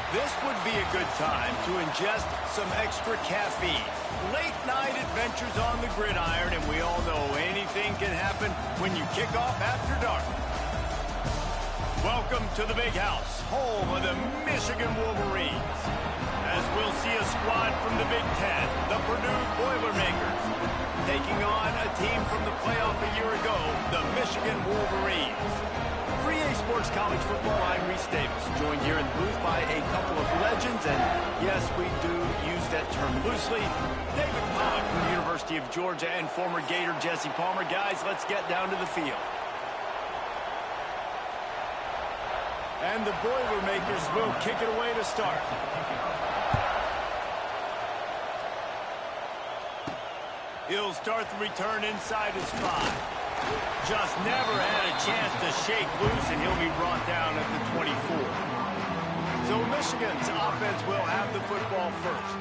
This would be a good time to ingest some extra caffeine. Late night adventures on the gridiron, and we all know anything can happen when you kick off after dark. Welcome to the Big House, home of the Michigan Wolverines. As we'll see a squad from the Big Ten, the Purdue Boilermakers, taking on a team from the playoff a year ago, the Michigan Wolverines. For EA Sports College Football, I'm Reese Davis, joined here in the booth by a couple of legends, and yes, we do use that term loosely. David Pollock from the University of Georgia and former Gator Jesse Palmer. Guys, let's get down to the field. And the Boilermakers will kick it away to start. He'll start the return inside his 5. Just never had a chance to shake loose, and he'll be brought down at the 24. So Michigan's offense will have the football first.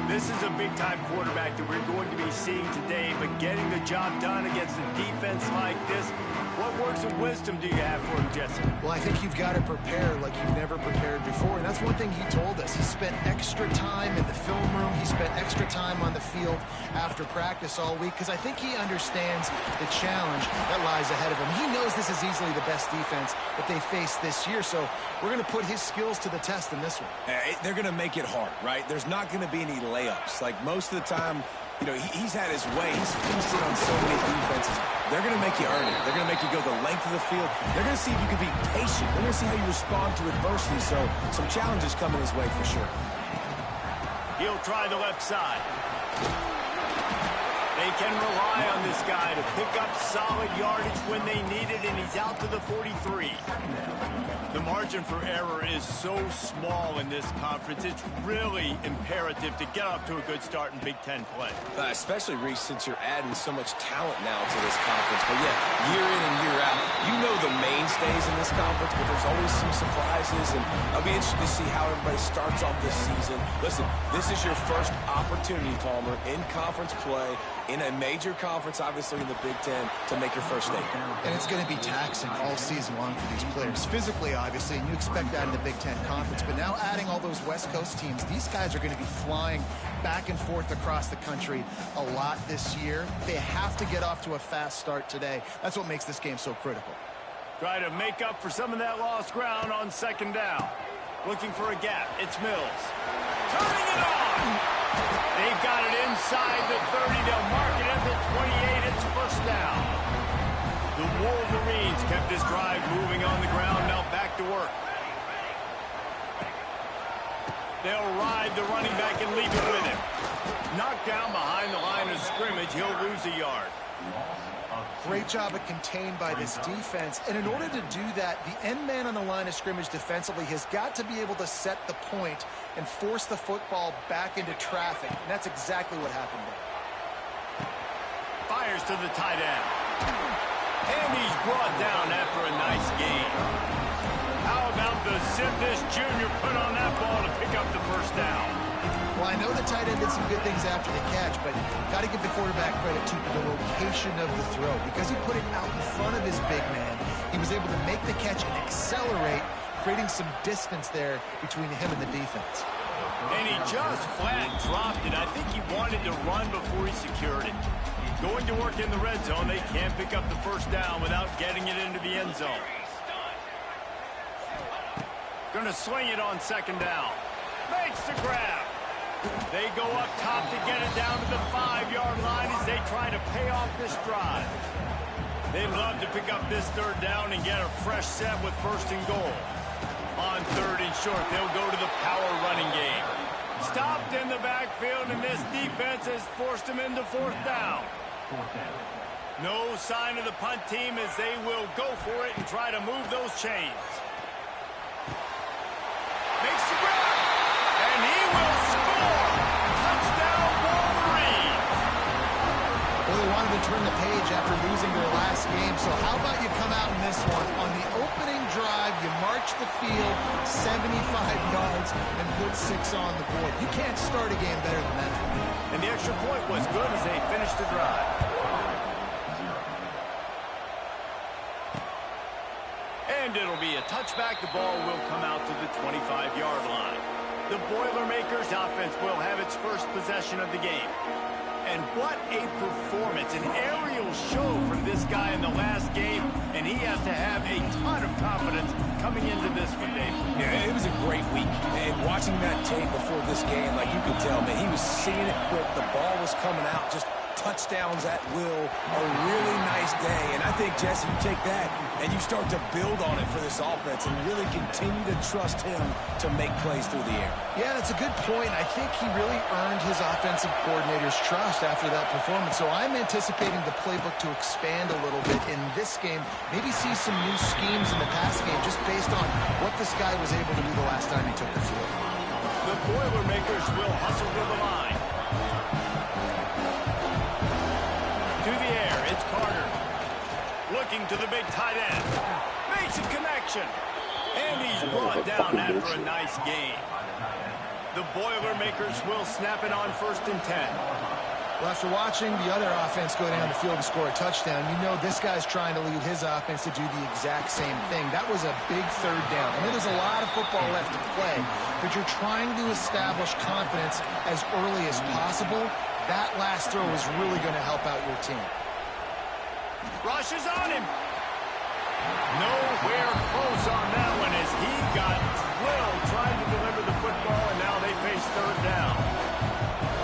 This is a big-time quarterback that we're going to be seeing today, but getting the job done against a defense like this, what words of wisdom do you have for him, Jesse? Well, I think you've got to prepare like you've never prepared before, and that's one thing he told us. He spent extra time in the film room. He spent extra time on the field after practice all week, because I think he understands the challenge that lies ahead of him. He knows this is easily the best defense that they face this year, so we're going to put his skills to the test in this one. They're going to make it hard, right? There's not going to be any layups. Like most of the time, you know, he's had his way. He's feasted on so many defenses. They're going to make you earn it. They're going to make you go the length of the field. They're going to see if you can be patient. They're going to see how you respond to adversity. So some challenges coming his way for sure. He'll try the left side. They can rely on this guy to pick up solid yardage when they need it, and he's out to the 43. The margin for error is so small in this conference. It's really imperative to get off to a good start in Big Ten play. Especially, Reese, since you're adding so much talent now to this conference. But yeah, year in and year out, you know the mainstays in this conference, but there's always some surprises, and I'll be interested to see how everybody starts off this season. Listen, this is your first opportunity, Palmer, in conference play, in a major conference, obviously in the Big Ten, to make your first statement. And it's going to be taxing all season long for these players. Physically, obviously, and you expect that in the Big Ten Conference. But now adding all those West Coast teams, these guys are going to be flying back and forth across the country a lot this year. They have to get off to a fast start today. That's what makes this game so critical. Try to make up for some of that lost ground on second down. Looking for a gap. It's Mills. Turning it on! They've got it inside the 30. They'll mark it at the 28. It's first down. The Wolverines kept this drive moving on the ground. Now back to work. They'll ride the running back and leave it with him. Knocked down behind the line of scrimmage. He'll lose a yard. Great job of contained by this defense. And in order to do that, the end man on the line of scrimmage defensively has got to be able to set the point and force the football back into traffic. And that's exactly what happened there. Fires to the tight end. And he's brought down after a nice gain. How about the zip this junior put on that ball to pick up the first down? Well, I know the tight end did some good things after the catch, but got to give the quarterback credit to the location of the throw. Because he put it out in front of his big man, he was able to make the catch and accelerate, creating some distance there between him and the defense. And he just flat dropped it. I think he wanted to run before he secured it. Going to work in the red zone, they can't pick up the first down without getting it into the end zone. Going to sling it on second down. Makes the grab. They go up top to get it down to the 5-yard line as they try to pay off this drive. They'd love to pick up this third down and get a fresh set with first and goal. On third and short, they'll go to the power running game. Stopped in the backfield, and this defense has forced him into fourth down. No sign of the punt team as they will go for it and try to move those chains. Makes the grab, and he will score. Touchdown, Wolverines. Well, they wanted to turn the page after losing their last game, so how about you come out in this one? On the opening drive, you march the field 75 yards and put 6 on the board. You can't start a game better than that. And the extra point was good as they finished the drive. And it'll be a touchback. The ball will come out to the 25-yard line. The Boilermakers offense will have its first possession of the game. And what a performance, an aerial show from this guy in the last game, and he has to have a ton of confidence coming into this one, Dave. Yeah, it was a great week. And watching that tape before this game, like you could tell, man, he was seeing it quick. The ball was coming out, just touchdowns at will. A really nice day. And I think, Jesse, you take that and you start to build on it for this offense and really continue to trust him to make plays through the air. Yeah, that's a good point. I think he really earned his offensive coordinator's trust after that performance. So I'm anticipating the playbook to expand a little bit in this game. Maybe see some new schemes in the pass game just based on what this guy was able to do the last time he took the field. The Boilermakers will hustle to the line. To the air, it's Carter. Looking to the big tight end. Makes a connection. And he's brought down after a nice gain. The Boilermakers will snap it on 1st and 10. Well, after watching the other offense go down the field and score a touchdown, you know this guy's trying to lead his offense to do the exact same thing. That was a big 3rd down. I know there's a lot of football left to play, but you're trying to establish confidence as early as possible. That last throw is really going to help out your team. Rushes on him. Nowhere close on that one as he got drilled trying to deliver the football, and now they face 3rd down.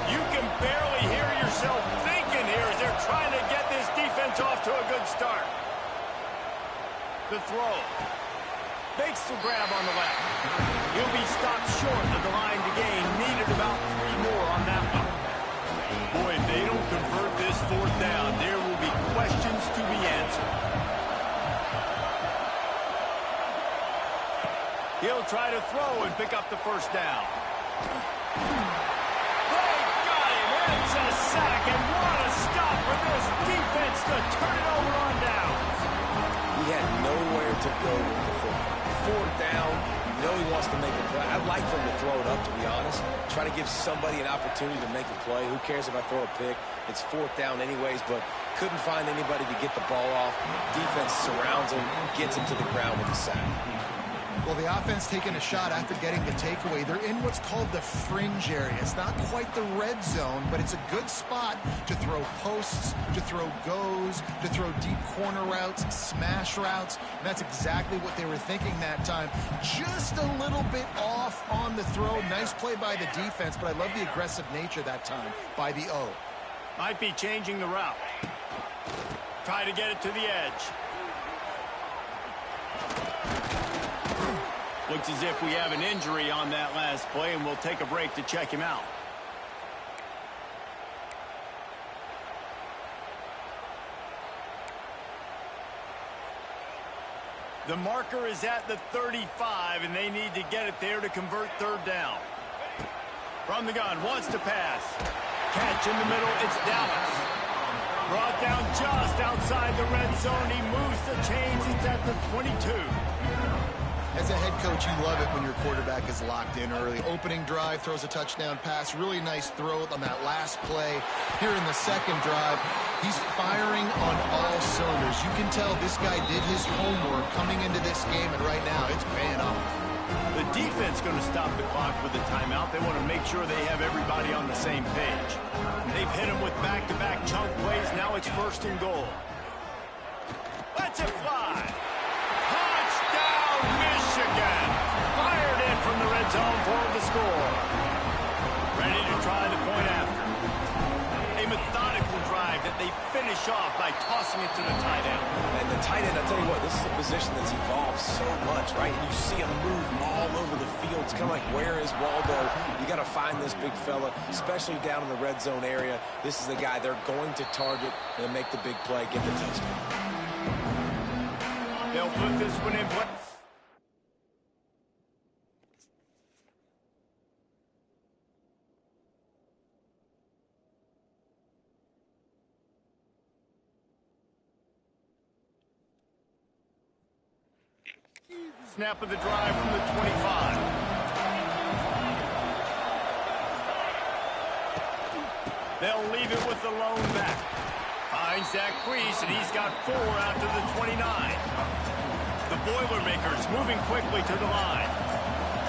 You can barely hear yourself thinking here as they're trying to get this defense off to a good start. The throw. Makes the grab on the left. He'll be stopped short of the line to gain. Needed about 3 more on that one. Boy, if they don't convert this 4th down, there will be questions to be answered. He'll try to throw and pick up the 1st down. They got him. It's a sack, and what a stop for this defense to turn it over on downs. He had nowhere to go with the football. 4th down, you know he wants to make a play. I'd like for him to throw it up, to be honest. Try to give somebody an opportunity to make a play. Who cares if I throw a pick? It's 4th down anyways, but couldn't find anybody to get the ball off. Defense surrounds him, gets him to the ground with a sack. Well, the offense taking a shot after getting the takeaway. They're in what's called the fringe area. It's not quite the red zone, but it's a good spot to throw posts, to throw goes, to throw deep corner routes, smash routes. And that's exactly what they were thinking that time. Just a little bit off on the throw. Nice play by the defense, but I love the aggressive nature that time by the O. Might be changing the route. Try to get it to the edge. Looks as if we have an injury on that last play, and we'll take a break to check him out. The marker is at the 35, and they need to get it there to convert 3rd down. From the gun, wants to pass. Catch in the middle, it's Dallas. Brought down just outside the red zone. He moves the chains, it's at the 22. As a head coach, you love it when your quarterback is locked in early. Opening drive, throws a touchdown pass. Really nice throw on that last play. Here in the 2nd drive, he's firing on all cylinders. You can tell this guy did his homework coming into this game, and right now it's paying off. The defense going to stop the clock with a timeout. They want to make sure they have everybody on the same page. They've hit him with back-to-back chunk plays. Now it's 1st and goal. Let's it fly. Touchdown, Michigan. Fired in from the red zone for the score. Ready to try the point after. A methodical drive that they finish off by tossing it to the tight end. And the tight end, I'll tell you what, this is a position that's evolved so much, right? And you see him move all over the field. It's kind of like, where is Waldo? You got to find this big fella, especially down in the red zone area. This is the guy they're going to target and make the big play, get the touchdown. They'll put this one in play. Snap of the drive from the 25. They'll leave it with the lone back. Finds that crease, and he's got 4 after the 29. The Boilermakers moving quickly to the line.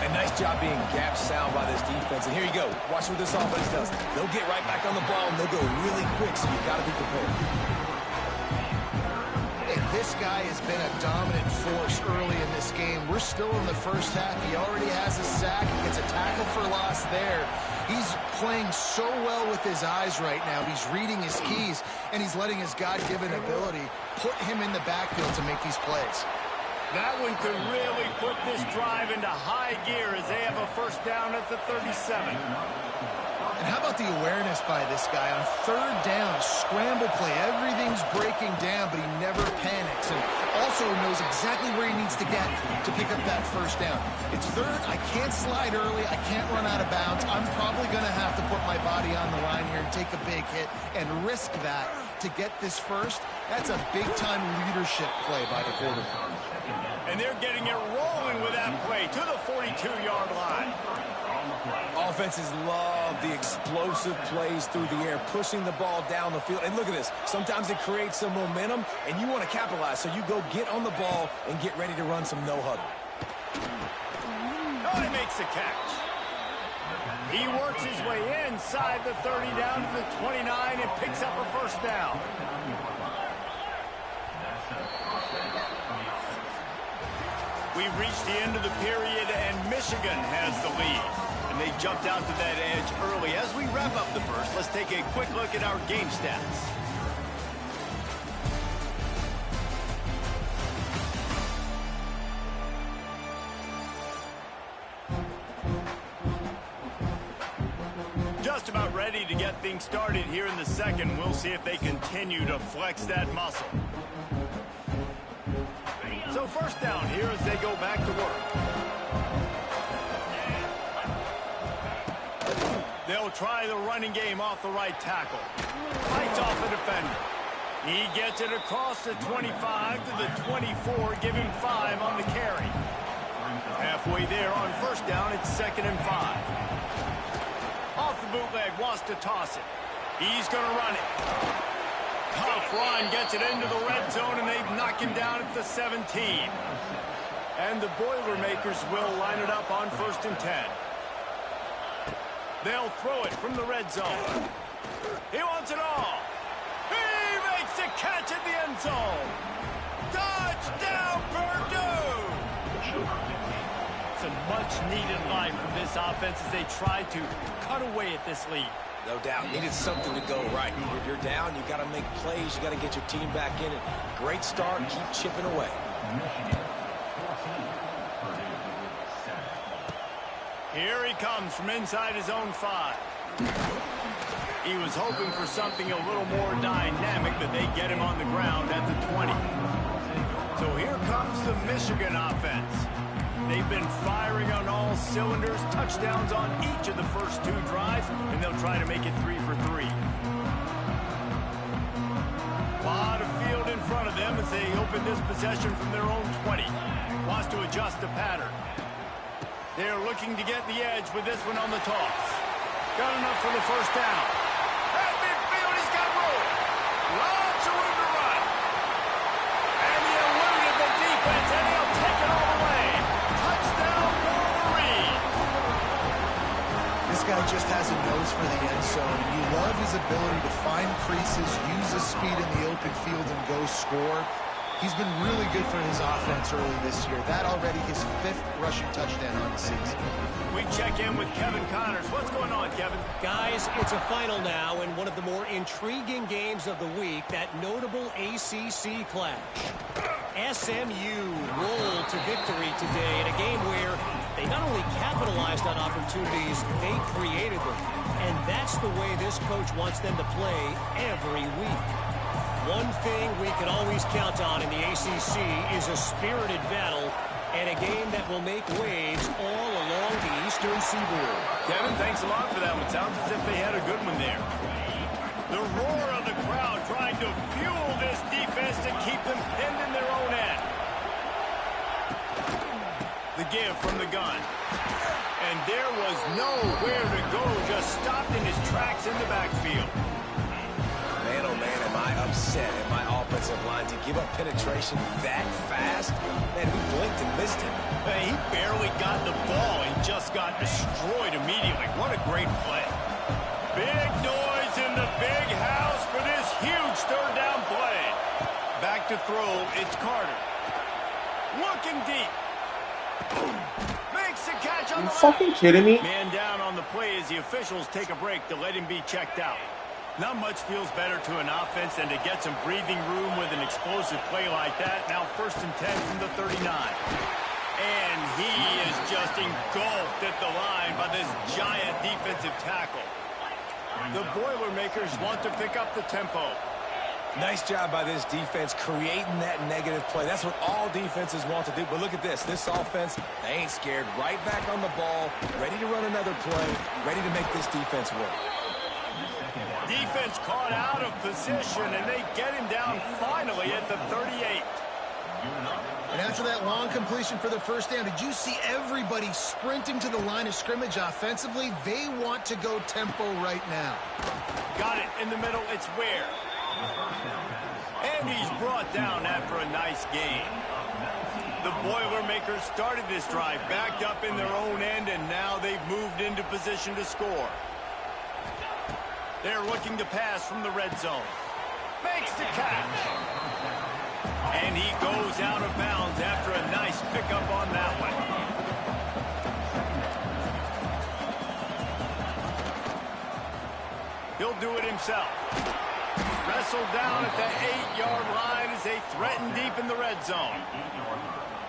And nice job being gap sound by this defense. And here you go. Watch what this offense does. They'll get right back on the ball, and they'll go really quick, so you've got to be prepared. And this guy has been a dominant force early in this game. We're still in the first half. He already has a sack. He gets a tackle for loss there. He's playing so well with his eyes right now. He's reading his keys, and he's letting his God-given ability put him in the backfield to make these plays. That one could really put this drive into high gear as they have a first down at the 37. And how about the awareness by this guy on third down, a scramble play. Everything's breaking down, but he never panics and also knows exactly where he needs to get to pick up that first down. It's third. I can't slide early. I can't run out of bounds. I'm probably going to have to put my body on the line here and take a big hit and risk that to get this first. That's a big-time leadership play by the quarterback. And they're getting it rolling with that play to the 42-yard line. Offenses love the explosive plays through the air, pushing the ball down the field. And look at this. Sometimes it creates some momentum, and you want to capitalize. So you go get on the ball and get ready to run some no-huddle. Oh, he makes the catch. He works his way inside the 30 down to the 29 and picks up a first down. We've reached the end of the period, and Michigan has the lead. And they jumped out to that edge early. As we wrap up the first, let's take a quick look at our game stats. Just about ready to get things started here in the second. We'll see if they continue to flex that muscle. So first down here as they go back to work. They'll try the running game off the right tackle. Fights off a defender. He gets it across the 25 to the 24, give him 5 on the carry. Halfway there on first down, it's 2nd and 5. Off the bootleg, wants to toss it. He's going to run it. Tough run, gets it into the red zone, and they knock him down at the 17. And the Boilermakers will line it up on 1st and 10. They'll throw it from the red zone. He wants it all. He makes the catch at the end zone. Touchdown, Purdue! Some much-needed life from this offense as they try to cut away at this lead. No doubt. Needed something to go right. If you're down, you got to make plays. You got to get your team back in it. Great start. Keep chipping away. Here he comes from inside his own 5. He was hoping for something a little more dynamic, but they get him on the ground at the 20. So here comes the Michigan offense. They've been firing on all cylinders, touchdowns on each of the first 2 drives, and they'll try to make it 3 for 3. A lot of field in front of them as they open this possession from their own 20. Wants to adjust the pattern. They're looking to get the edge with this one on the toss. Got enough for the first down. At midfield, he's got room. Lots of room to run. And he eluded the defense, and he'll take it all the way. Touchdown, Wolverine. This guy just has a nose for the end zone. You love his ability to find creases, use his speed in the open field, and go score. He's been really good for his offense early this year. That already his 5th rushing touchdown on the season. We check in with Kevin Connors. What's going on, Kevin? Guys, it's a final now in one of the more intriguing games of the week, that notable ACC clash. SMU rolled to victory today in a game where they not only capitalized on opportunities, they created them. And that's the way this coach wants them to play every week. One thing we can always count on in the ACC is a spirited battle and a game that will make waves all along the Eastern Seaboard. Kevin, thanks a lot for that one. Sounds as if they had a good one there. The roar of the crowd trying to fuel this defense to keep them pinned in their own end. The give from the gun. And there was nowhere to go, just stopped in his tracks in the backfield. Man, oh man, am I upset at my offensive line to give up penetration that fast. Man, who blinked and missed it? Hey, he barely got the ball. He just got destroyed immediately. What a great play. Big noise in the big house for this huge third down play. Back to throw, it's Carter. Looking deep. Makes the catch on the left. Fucking kidding me? Man down on the play as the officials take a break to let him be checked out. Not much feels better to an offense than to get some breathing room with an explosive play like that. Now 1st and 10 from the 39. And he is just engulfed at the line by this giant defensive tackle. The Boilermakers want to pick up the tempo. Nice job by this defense creating that negative play. That's what all defenses want to do. But look at this. This offense, they ain't scared. Right back on the ball, ready to run another play, ready to make this defense work. Defense caught out of position, and they get him down finally at the 38. And after that long completion for the first down, did you see everybody sprinting to the line of scrimmage offensively? They want to go tempo right now. Got it in the middle. It's Ware. And he's brought down after a nice gain. The Boilermakers started this drive backed up in their own end, and now they've moved into position to score. They're looking to pass from the red zone. Makes the catch. And he goes out of bounds after a nice pickup on that one. He'll do it himself. Wrestled down at the 8-yard line as they threaten deep in the red zone.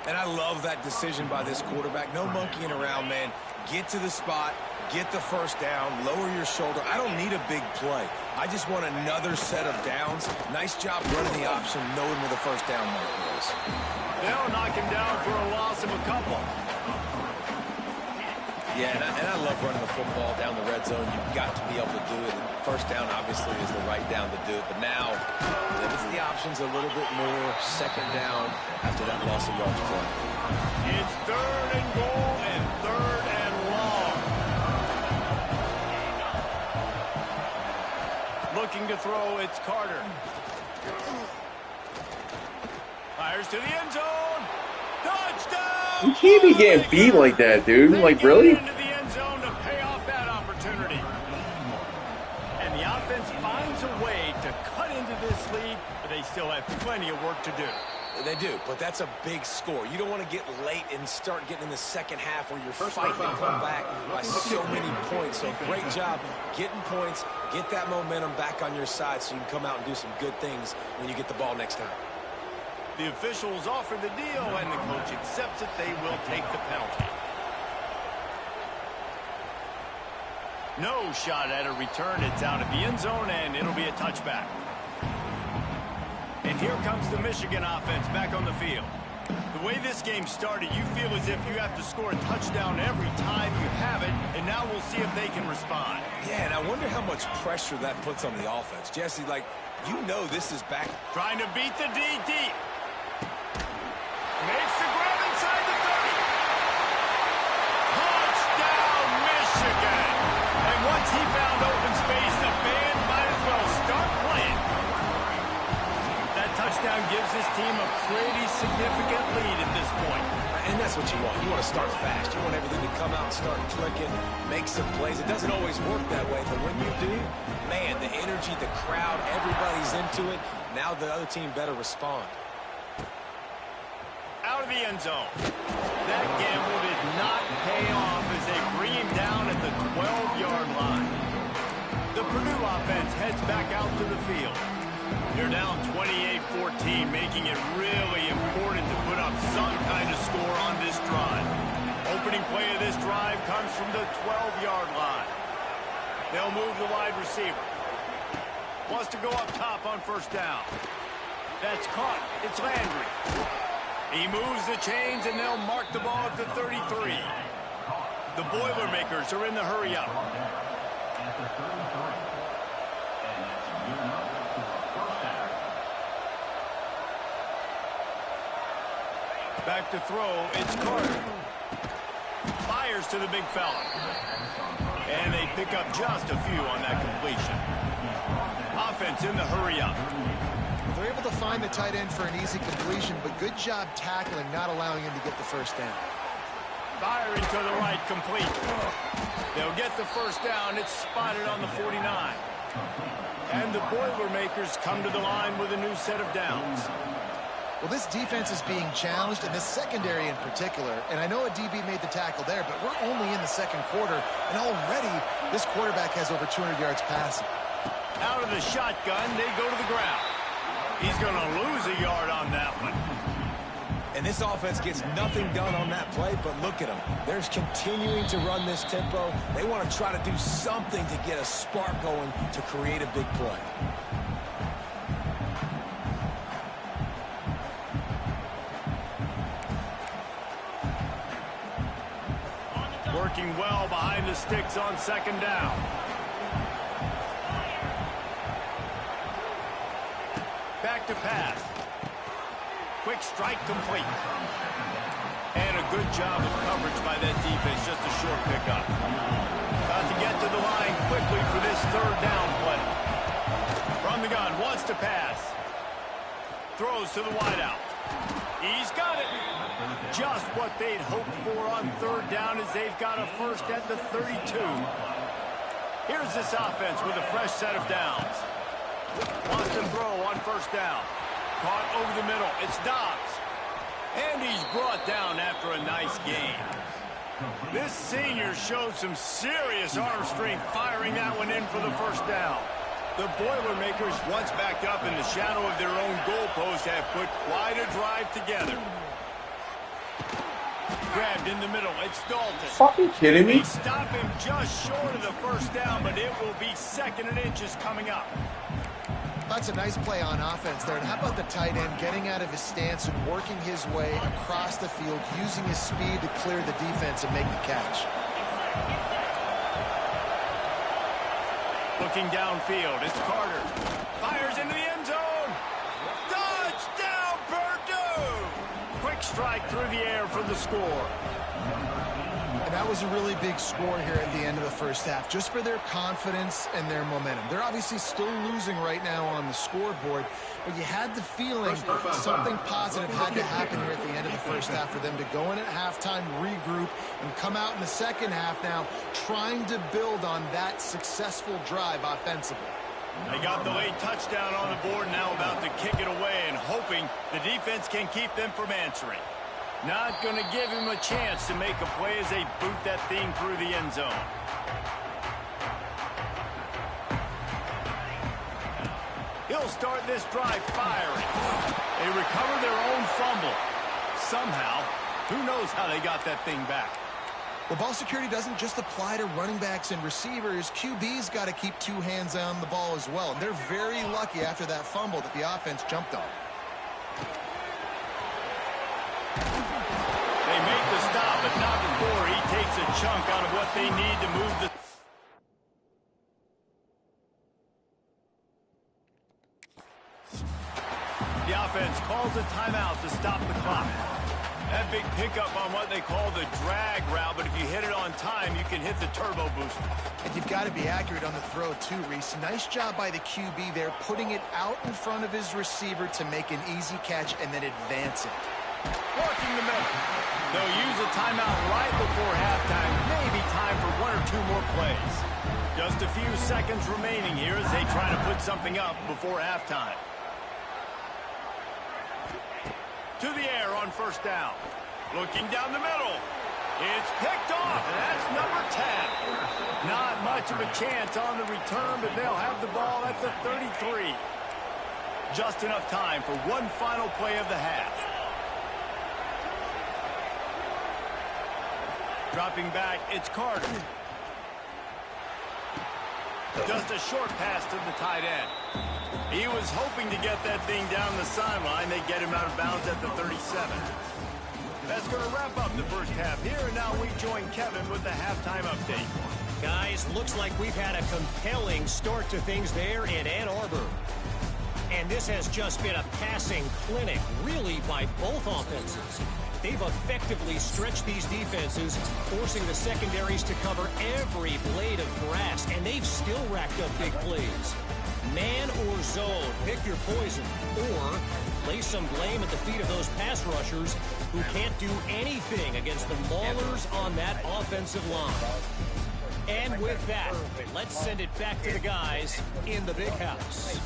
And I love that decision by this quarterback. No monkeying around, man. Get to the spot, get the first down, lower your shoulder. I don't need a big play. I just want another set of downs. Nice job running the option, knowing where the first down marker is. They'll knock him down for a loss of a couple. Yeah, and I love running the football down the red zone. You've got to be able to do it. And first down, obviously, is the right down to do it. But now, limits the options a little bit more. Second down after that loss of yards play. It's 3rd and goal and 3rd and long. Looking to throw, it's Carter. Fires to the end zone. Touchdown! You can't be getting beat like that, dude. Like, really? Into the end zone to pay off that opportunity. And the offense finds a way to cut into this lead, but they still have plenty of work to do. They do, but that's a big score. You don't want to get late and start getting in the second half where you're fighting to come back by so many points. So great job getting points, get that momentum back on your side so you can come out and do some good things when you get the ball next time. The officials offer the deal, and the coach accepts it. They will take the penalty. No shot at a return. It's out of the end zone, and it'll be a touchback. And here comes the Michigan offense back on the field. The way this game started, you feel as if you have to score a touchdown every time you have it, and now we'll see if they can respond. Yeah, and I wonder how much pressure that puts on the offense. Jesse, like, you know this is back. Trying to beat the D deep. Makes the grab inside the 30. Touchdown, Michigan. And once he found open space, the band might as well start playing. That touchdown gives this team a pretty significant lead at this point. And that's what you want. You want to start fast. You want everything to come out and start clicking, make some plays. It doesn't always work that way, but when you do, man, the energy, the crowd, everybody's into it. Now the other team better respond. Out of the end zone. That gamble did not pay off as they bring him down at the 12-yard line. The Purdue offense heads back out to the field. They're down 28-14, making it really important to put up some kind of score on this drive. Opening play of this drive comes from the 12-yard line. They'll move the wide receiver. Wants to go up top on first down. That's caught. It's Landry. He moves the chains, and they'll mark the ball at the 33. The Boilermakers are in the hurry-up. Back to throw, it's Carter. Fires to the big fella. And they pick up just a few on that completion. Offense in the hurry-up. They're able to find the tight end for an easy completion, but good job tackling, not allowing him to get the first down. Firing to the right, complete. They'll get the first down. It's spotted on the 49. And the Boilermakers come to the line with a new set of downs. Well, this defense is being challenged, and the secondary in particular. And I know a DB made the tackle there, but we're only in the second quarter, and already this quarterback has over 200 yards passing. Out of the shotgun, they go to the ground. He's going to lose a yard on that one. And this offense gets nothing done on that play, but look at them. They're continuing to run this tempo. They want to try to do something to get a spark going to create a big play. Working well behind the sticks on second down. Back to pass. Quick strike complete. And a good job of coverage by that defense. Just a short pickup. About to get to the line quickly for this third down play. From the gun, wants to pass. Throws to the wideout. He's got it. Just what they'd hoped for on third down as they've got a first at the 32. Here's this offense with a fresh set of downs. Wants to throw on first down. Caught over the middle. It's Dobbs. And he's brought down after a nice gain. This senior showed some serious arm strength firing that one in for the first down. The Boilermakers, once back up in the shadow of their own goalpost, have put quite a drive together. Grabbed in the middle. It's Dalton. Fucking kidding me? They stop him just short of the first down, but it will be second and inches coming up. That's a nice play on offense there. And how about the tight end getting out of his stance and working his way across the field, using his speed to clear the defense and make the catch. Looking downfield, it's Carter. Fires into the end zone. Touchdown, Purdue! Quick strike through the air for the score. And that was a really big score here at the end of the first half, just for their confidence and their momentum. They're obviously still losing right now on the scoreboard, but you had the feeling something positive had to happen here at the end of the first half for them to go in at halftime, regroup, and come out in the second half now trying to build on that successful drive offensively. They got the late touchdown on the board, now about to kick it away and hoping the defense can keep them from answering. Not going to give him a chance to make a play as they boot that thing through the end zone. He'll start this drive firing. They recover their own fumble. Somehow, who knows how they got that thing back. Well, ball security doesn't just apply to running backs and receivers. QB's got to keep two hands on the ball as well. And they're very lucky after that fumble that the offense jumped on. They make the stop, but not before he takes a chunk out of what they need to move the... The offense calls a timeout to stop the clock. That big pickup on what they call the drag route, but if you hit it on time, you can hit the turbo booster. And you've got to be accurate on the throw too, Reese. Nice job by the QB there, putting it out in front of his receiver to make an easy catch and then advance it. Working the middle. They'll use a timeout right before halftime. Maybe time for one or two more plays. Just a few seconds remaining here as they try to put something up before halftime. To the air on first down. Looking down the middle. It's picked off, and that's number 10. Not much of a chance on the return, but they'll have the ball at the 33. Just enough time for one final play of the half. Dropping back, it's Carter. Just a short pass to the tight end. He was hoping to get that thing down the sideline. They get him out of bounds at the 37. That's going to wrap up the first half here, and now we join Kevin with the halftime update. Guys, looks like we've had a compelling start to things there in Ann Arbor. And this has just been a passing clinic, really, by both offenses. They've effectively stretched these defenses, forcing the secondaries to cover every blade of grass, and they've still racked up big plays. Man or zone, pick your poison. Or lay some blame at the feet of those pass rushers who can't do anything against the maulers on that offensive line. And with that, let's send it back to the guys in the big house.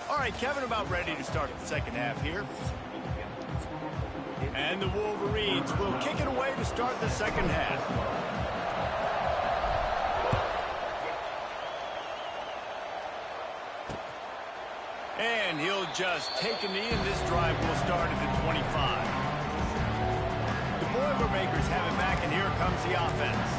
All right, Kevin, about ready to start the second half here. And the Wolverines will kick it away to start the second half. And he'll just take a knee, and this drive will start at the 25. The Boilermakers have it back, and here comes the offense.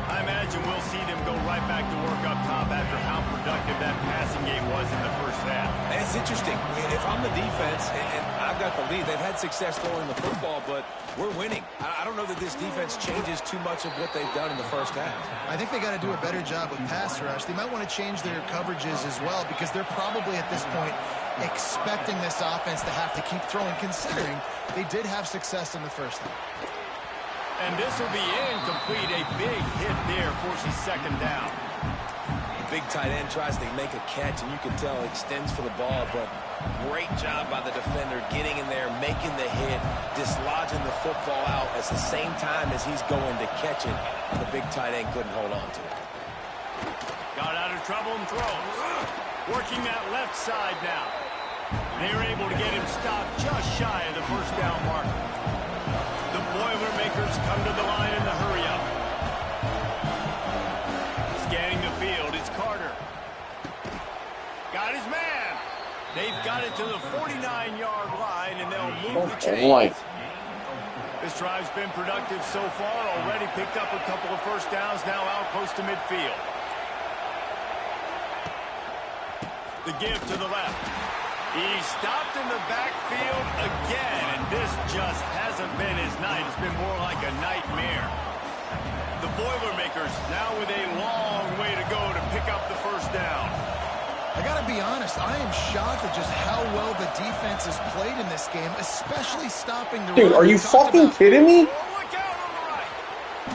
I imagine we'll see them go right back to work up top after how productive that passing game was in the first half. And it's interesting. If I'm the defense and I've got the lead, they've had success throwing the football, but we're winning. I don't know that this defense changes too much of what they've done in the first half. I think they got to do a better job with pass rush. They might want to change their coverages as well because they're probably at this point expecting this offense to have to keep throwing, considering they did have success in the first half. And this will be incomplete. A big hit there forces second down. Big tight end tries to make a catch, and you can tell extends for the ball, but great job by the defender getting in there, making the hit, dislodging the football out at the same time as he's going to catch it. And the big tight end couldn't hold on to it. Got out of trouble and throws. Working that left side now. They were able to get him stopped just shy of the first down mark. The Boilermakers come to the line in the hurry-up. Scanning the field, it's Carter. Got his man. They've got it to the 49-yard line, and they'll move the chains. This drive's been productive so far. Already picked up a couple of first downs, now out close to midfield. The give to the left. He stopped in the backfield again, and this just hasn't been his night. It's been more like a nightmare. The Boilermakers now with a long way to go to pick up the first down. I got to be honest, I am shocked at just how well the defense has played in this game, especially stopping the run. Dude, are you fucking kidding me? Look out on the right.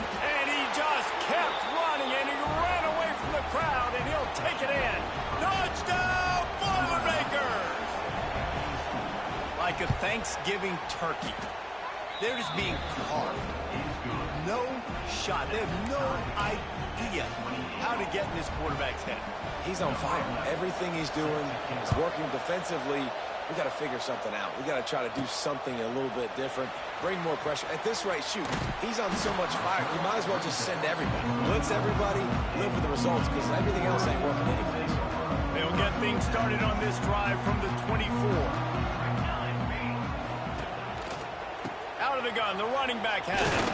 And he just kept running, and he ran away from the crowd, and he'll take it in. Touchdown, Boilermakers! Like a Thanksgiving turkey. They're just being carved. No shot. They have no idea how to get in this quarterback's head. He's on fire. Everything he's doing is working defensively. We got to figure something out. We got to try to do something a little bit different. Bring more pressure. At this rate, shoot, he's on so much fire. You might as well just send everybody. Blitz everybody, live with the results, because everything else ain't working anyways. They'll get things started on this drive from the 24. Out of the gun, the running back has it.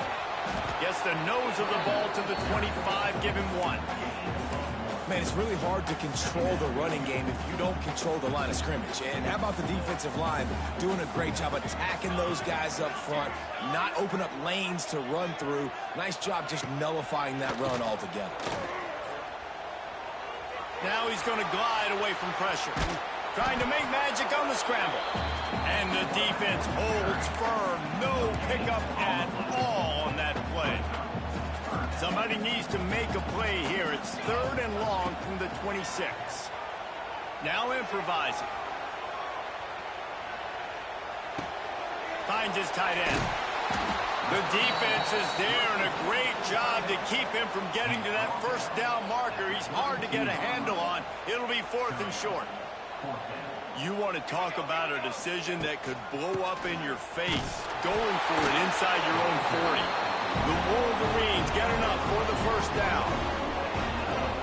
Gets the nose of the ball to the 25, give him one. Man, it's really hard to control the running game if you don't control the line of scrimmage. And how about the defensive line doing a great job attacking those guys up front, not open up lanes to run through. Nice job just nullifying that run altogether. Now he's going to glide away from pressure. Trying to make magic on the scramble. And the defense holds firm. No pickup at all on that play. Somebody needs to make a play here. It's 3rd and long from the 26. Now improvising. Finds his tight end. The defense is there, and a great job to keep him from getting to that first down marker. He's hard to get a handle on. It'll be 4th and short. You want to talk about a decision that could blow up in your face, going for it inside your own 40. The Wolverines get enough for the first down.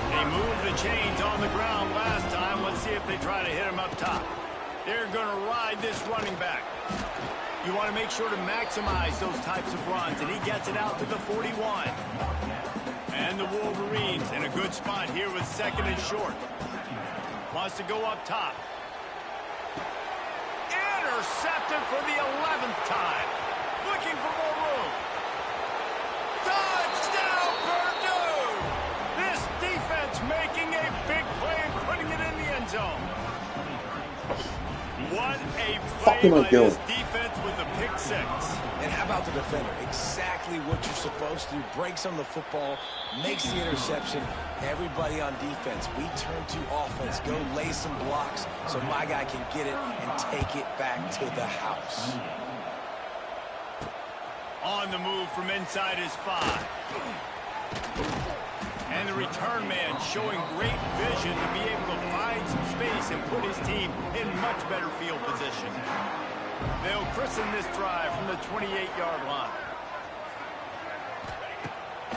They moved the chains on the ground last time. Let's see if they try to hit him up top. They're going to ride this running back. You want to make sure to maximize those types of runs, and he gets it out to the 41. And the Wolverines in a good spot here with 2nd and short. Wants to go up top. Intercepted for the 11th time. Looking for more room. Touchdown, Purdue! This defense making a big play and putting it in the end zone. What a play by this defense with the pick 6. And how about the defender? Exactly what you're supposed to do. Breaks on the football, makes the interception. Everybody on defense, we turn to offense. Go lay some blocks so my guy can get it and take it back to the house. On the move from inside his 5. And the return man showing great vision to be able to find some space and put his team in much better field position. They'll christen this drive from the 28-yard line.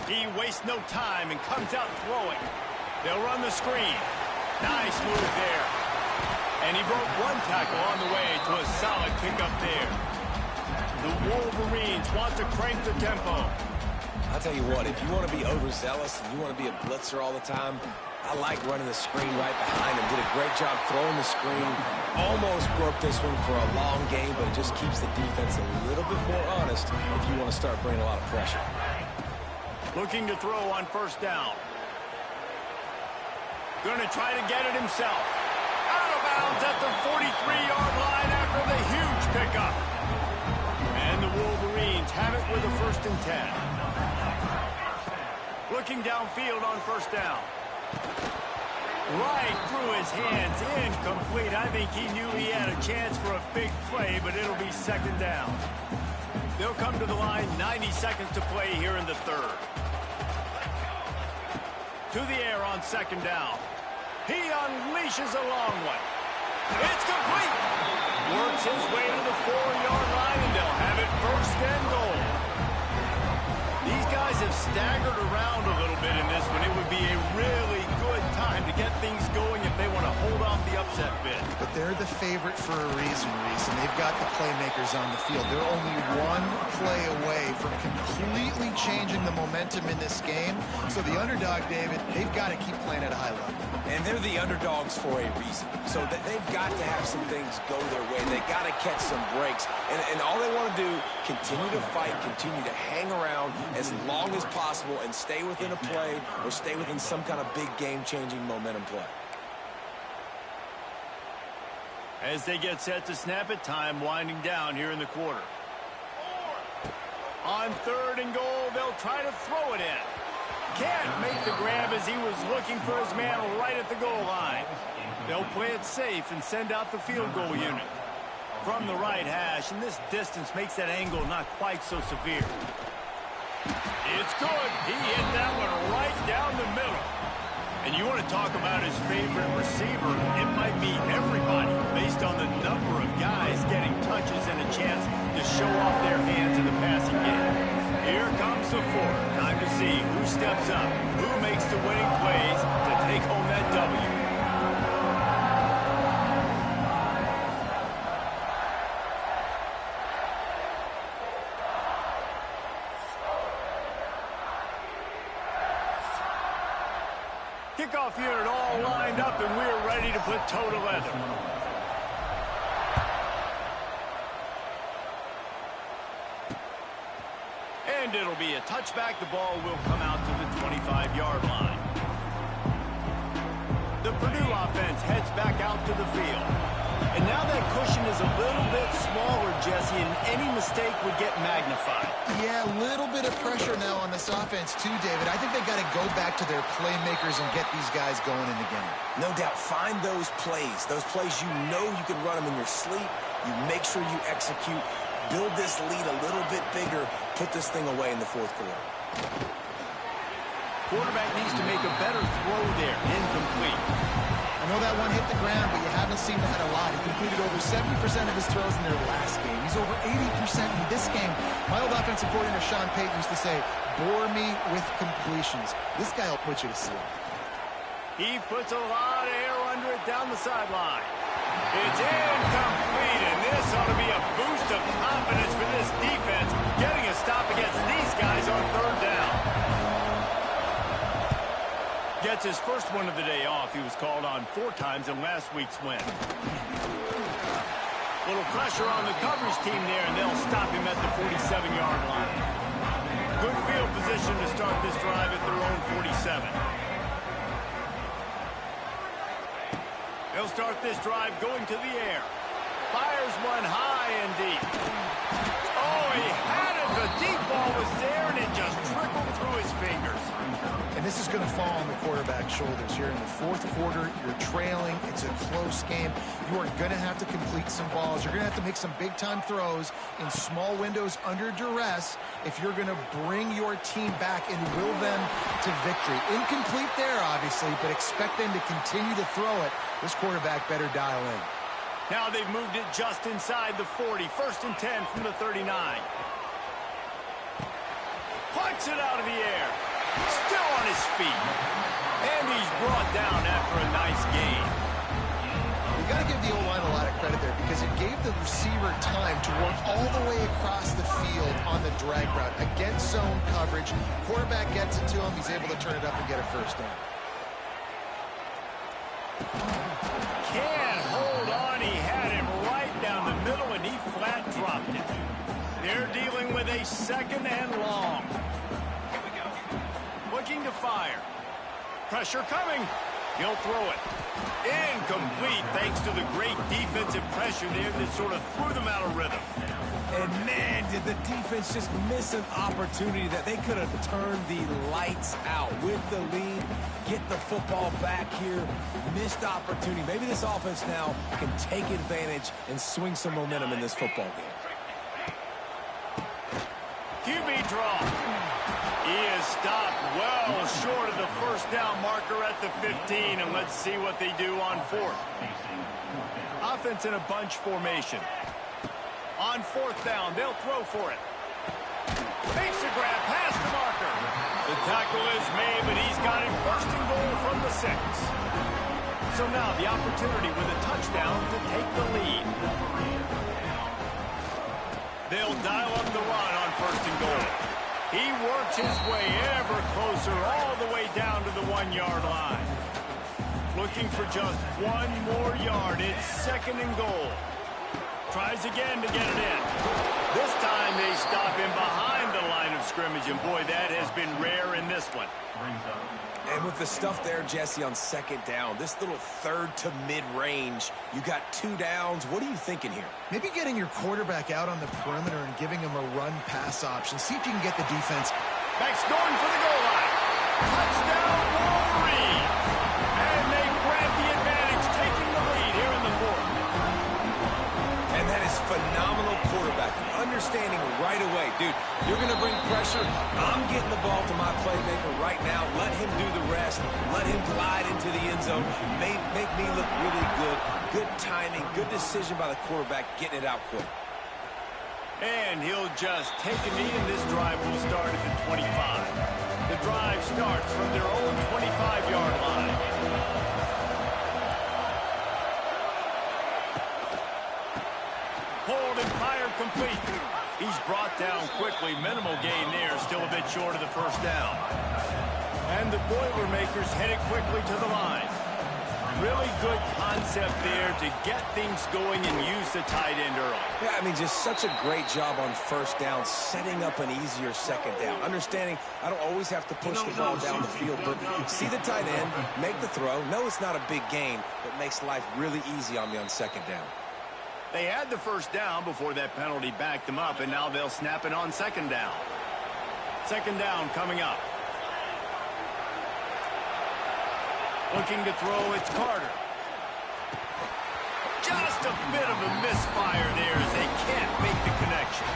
He wastes no time and comes out throwing. They'll run the screen. Nice move there. And he broke one tackle on the way to a solid pickup there. The Wolverines want to crank the tempo. I'll tell you what, if you want to be overzealous and you want to be a blitzer all the time, I like running the screen right behind him. Did a great job throwing the screen. Almost broke this one for a long game, but it just keeps the defense a little bit more honest if you want to start bringing a lot of pressure. Looking to throw on first down. Going to try to get it himself. Out of bounds at the 43-yard line after the huge pickup. And the Wolverines have it with a 1st and 10. Looking downfield on first down. Right through his hands, incomplete. I think he knew he had a chance for a big play, but it'll be 2nd down. They'll come to the line, 90 seconds to play here in the 3rd. To the air on 2nd down. He unleashes a long one. It's complete. Works his way to the 4-yard line, and they'll have it 1st and goal. These guys have staggered around a little bit in this one. It would be a really good time to get things going if they want to hold off the upset bid. But they're the favorite for a reason, Reese, and they've got the playmakers on the field. They're only one play away from completely changing the momentum in this game. So the underdog, David, they've got to keep playing at a high level. And they're the underdogs for a reason. So that they've got to have some things go their way. They got to catch some breaks. And all they want to do, continue to fight, continue to hang around as long as possible and stay within a play or stay within some kind of big game-changing momentum play. As they get set to snap it, time winding down here in the quarter. On 3rd and goal, they'll try to throw it in. Can't make the grab as he was looking for his man right at the goal line. They'll play it safe and send out the field goal unit. From the right hash, and this distance makes that angle not quite so severe. It's good. He hit that one right down the middle. And you want to talk about his favorite receiver, it might be everybody based on the number of guys getting touches and a chance to show off their hands in the passing game. Here comes the 4th. Time to see who steps up, who makes the winning plays to take home that W. Kickoff unit all lined up, and we're ready to put toe to leather. And it'll be a touchback. The ball will come out to the 25-yard line. The Purdue offense heads back out to the field. And now that cushion is a little bit smaller, Jesse, and any mistake would get magnified. Yeah, a little bit of pressure now on this offense too, David. I think they got to go back to their playmakers and get these guys going in the game. No doubt, find those plays you know you can run them in your sleep. You make sure you execute. Build this lead a little bit bigger. Put this thing away in the 4th quarter. Quarterback needs to make a better throw there. Incomplete. I know that one hit the ground, but you haven't seen that a lot. He completed over 70% of his throws in their last game. He's over 80% in this game. My old offensive coordinator, Sean Payton, used to say, bore me with completions. This guy will put you to sleep. He puts a lot of air under it down the sideline. It's incomplete, and this ought to be a boost of confidence for this defense, getting a stop against these guys on 3rd down. Gets his first one of the day off. He was called on 4 times in last week's win. Little pressure on the coverage team there, and they'll stop him at the 47-yard line. Good field position to start this drive at their own 47. They'll start this drive going to the air. Fires one high and deep. Oh, he had it going to fall on the quarterback's shoulders here in the fourth quarter. You're trailing. It's a close game. You are going to have to complete some balls. You're going to have to make some big-time throws in small windows under duress if you're going to bring your team back and will them to victory. Incomplete there, obviously, but expect them to continue to throw it. This quarterback better dial in. Now they've moved it just inside the 40. 1st and 10 from the 39. Punts it out of the air. Still on his feet. And he's brought down after a nice gain. You got to give the O-line a lot of credit there because it gave the receiver time to work all the way across the field on the drag route against zone coverage. Quarterback gets it to him. He's able to turn it up and get a first down. Can't hold on. He had him right down the middle, and he flat dropped it. They're dealing with a 2nd and long. Looking to fire. Pressure coming. He'll throw it. Incomplete thanks to the great defensive pressure there that sort of threw them out of rhythm. And man, did the defense just miss an opportunity that they could have turned the lights out with the lead. Get the football back here. Missed opportunity. Maybe this offense now can take advantage and swing some momentum in this football game. QB draw. He is stopped well short of the first down marker at the 15, and let's see what they do on 4th. Offense in a bunch formation. On 4th down, they'll throw for it. Makes a grab past the marker. The tackle is made, but he's got it 1st and goal from the 6. So now the opportunity with a touchdown to take the lead. They'll dial up the run on 1st and goal. He works his way ever closer all the way down to the 1-yard line. Looking for just 1 more yard. It's 2nd and goal. Tries again to get it in. This time they stop him behind the line of scrimmage, and boy, that has been rare in this one. And with the stuff there, Jesse, on 2nd down, this little 3rd to mid-range, you got 2 downs. What are you thinking here? Maybe getting your quarterback out on the perimeter and giving him a run-pass option. See if you can get the defense. Back's going for the goal line. Touchdown, Wolverine. And they grab the advantage, taking the lead here in the 4th. And that is phenomenal quarterbacking. Understanding right away, dude, you're going to bring pressure. I'm getting the ball to my playmaker right now. Let him do the rest. Let him glide into the end zone. Make me look really good. Good timing, good decision by the quarterback, getting it out quick. And he'll just take a knee, and this drive will start at the 25. The drive starts from their own 25-yard line. Hold and fire complete. He's brought down quickly. Minimal gain there. Still a bit short of the first down. And the Boilermakers headed quickly to the line. Really good concept there to get things going and use the tight end early. Yeah, I mean, just such a great job on 1st down, setting up an easier 2nd down. Understanding I don't always have to push the ball down the field, but see the tight end, make the throw. No, it's not a big gain, but makes life really easy on me on 2nd down. They had the first down before that penalty backed them up, and now they'll snap it on 2nd down. 2nd down coming up. Looking to throw, it's Carter. Just a bit of a misfire there as they can't make the connection.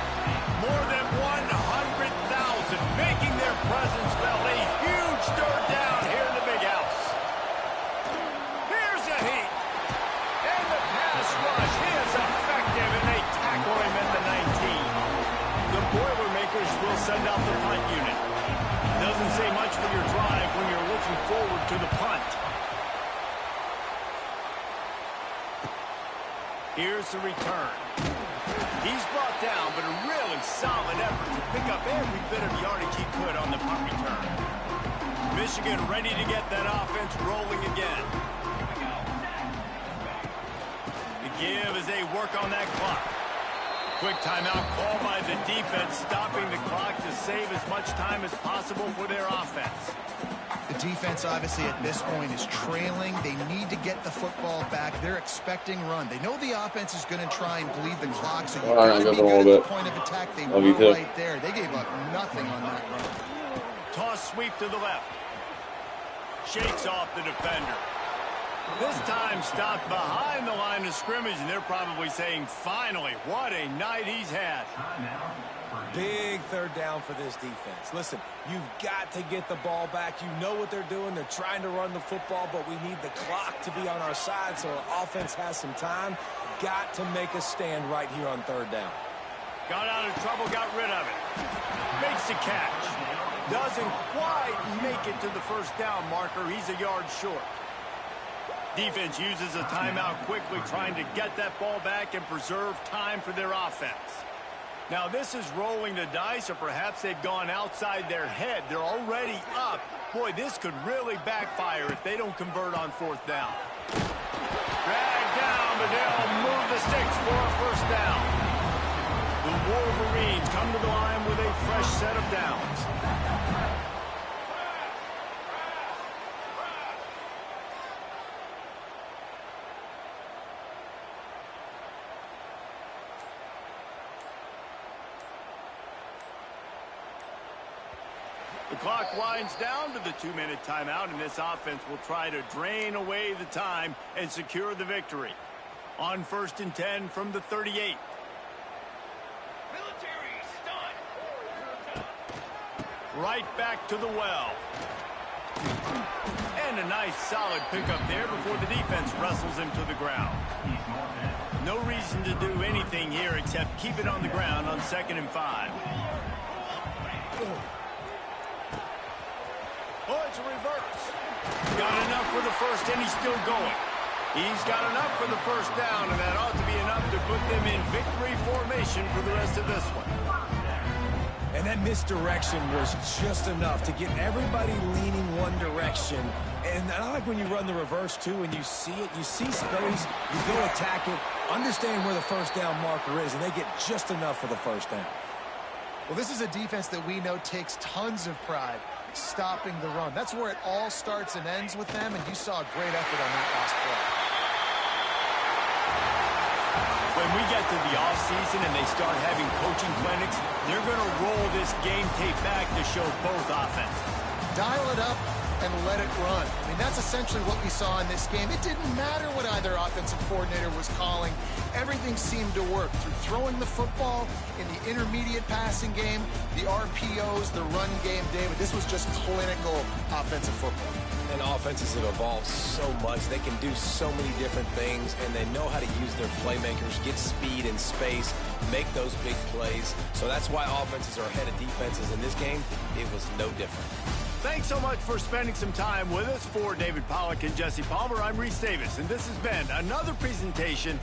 More than 100,000 making their presence felt. A huge third down here in the big house. Here's a heat. And the pass rush is effective, and they tackle him at the 19. The Boilermakers will send out the punt unit. Doesn't say much for your drive when you're looking forward to the punt. Here's the return. He's brought down, but a really solid effort to pick up every bit of yardage he could on the punt return. Michigan ready to get that offense rolling again. The give as they work on that clock. Quick timeout call by the defense, stopping the clock to save as much time as possible for their offense. The defense, obviously, at this point is trailing. They need to get the football back. They're expecting run. They know the offense is going to try and bleed the clock, so you've got to be good at the point of attack. They were right there. They gave up nothing on that run. Toss sweep to the left. Shakes off the defender. This time stopped behind the line of scrimmage, and they're probably saying, finally, what a night he's had. Big third down for this defense. Listen, you've got to get the ball back. You know what they're doing. They're trying to run the football, but we need the clock to be on our side so our offense has some time. Got to make a stand right here on third down. Got out of trouble, got rid of it. Makes the catch. Doesn't quite make it to the first down marker. He's a yard short. Defense uses a timeout quickly, trying to get that ball back and preserve time for their offense. Now, this is rolling the dice, or perhaps they've gone outside their head. They're already up. Boy, this could really backfire if they don't convert on fourth down. Dragged down, but they'll move the sticks for a first down. The Wolverines come to the line with a fresh set of downs. The clock winds down to the 2-minute timeout, and this offense will try to drain away the time and secure the victory. On 1st and 10 from the 38. Right back to the well. And a nice solid pickup there before the defense wrestles him to the ground. No reason to do anything here except keep it on the ground on 2nd and 5. Oh, it's a reverse. Got enough for the first, and he's still going. He's got enough for the first down, and that ought to be enough to put them in victory formation for the rest of this one. And that misdirection was just enough to get everybody leaning one direction. And I like when you run the reverse, too, and you see it. You see space, you go attack it, understand where the first down marker is, and they get just enough for the first down. Well, this is a defense that we know takes tons of pride stopping the run. That's where it all starts and ends with them, and you saw a great effort on that last play. When we get to the offseason and they start having coaching clinics, they're going to roll this game tape back to show both offenses. Dial it up and let it run. I mean, that's essentially what we saw in this game. It didn't matter what either offensive coordinator was calling. Everything seemed to work through throwing the football in the intermediate passing game, the RPOs, the run game. David, this was just clinical offensive football. And offenses have evolved so much. They can do so many different things, and they know how to use their playmakers, get speed and space, make those big plays. So that's why offenses are ahead of defenses in this game. It was no different. Thanks so much for spending some time with us. For David Pollack and Jesse Palmer, I'm Reese Davis, and this has been another presentation